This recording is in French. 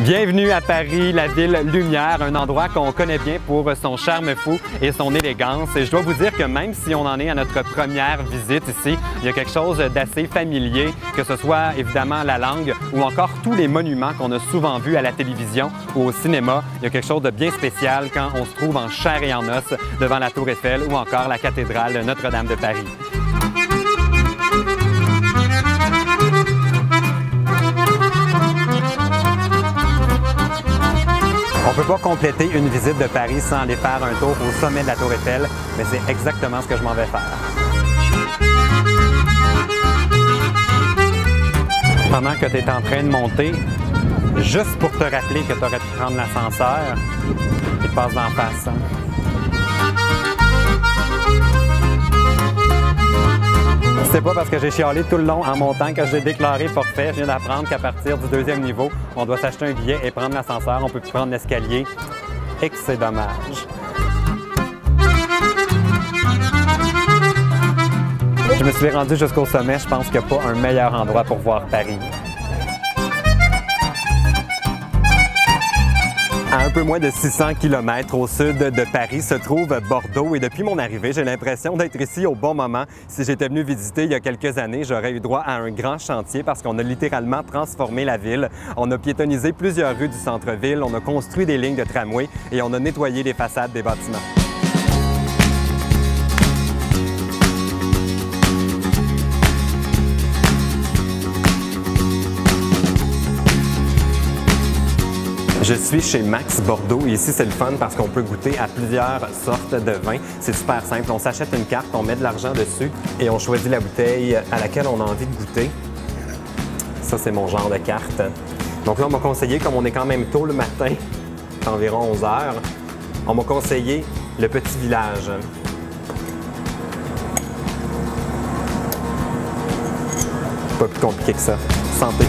Bienvenue à Paris, la ville lumière, un endroit qu'on connaît bien pour son charme fou et son élégance. Et je dois vous dire que même si on en est à notre première visite ici, il y a quelque chose d'assez familier, que ce soit évidemment la langue ou encore tous les monuments qu'on a souvent vus à la télévision ou au cinéma. Il y a quelque chose de bien spécial quand on se trouve en chair et en os devant la Tour Eiffel ou encore la cathédrale Notre-Dame de Paris. On ne peut pas compléter une visite de Paris sans aller faire un tour au sommet de la Tour Eiffel, mais c'est exactement ce que je m'en vais faire. Pendant que tu es en train de monter, juste pour te rappeler que tu aurais pu prendre l'ascenseur, il te passe d'en face. C'est pas parce que j'ai chialé tout le long en montant que j'ai déclaré forfait. Je viens d'apprendre qu'à partir du deuxième niveau, on doit s'acheter un billet et prendre l'ascenseur. On peut plus prendre l'escalier et que c'est dommage. Je me suis rendu jusqu'au sommet. Je pense qu'il n'y a pas un meilleur endroit pour voir Paris. À un peu moins de 600 km au sud de Paris se trouve Bordeaux et depuis mon arrivée, j'ai l'impression d'être ici au bon moment. Si j'étais venu visiter il y a quelques années, j'aurais eu droit à un grand chantier parce qu'on a littéralement transformé la ville. On a piétonnisé plusieurs rues du centre-ville, on a construit des lignes de tramway et on a nettoyé les façades des bâtiments. Je suis chez Max Bordeaux et ici c'est le fun parce qu'on peut goûter à plusieurs sortes de vins. C'est super simple, on s'achète une carte, on met de l'argent dessus et on choisit la bouteille à laquelle on a envie de goûter. Ça c'est mon genre de carte. Donc là on m'a conseillé, comme on est quand même tôt le matin, environ 11 heures, on m'a conseillé le petit village. Pas plus compliqué que ça. Santé!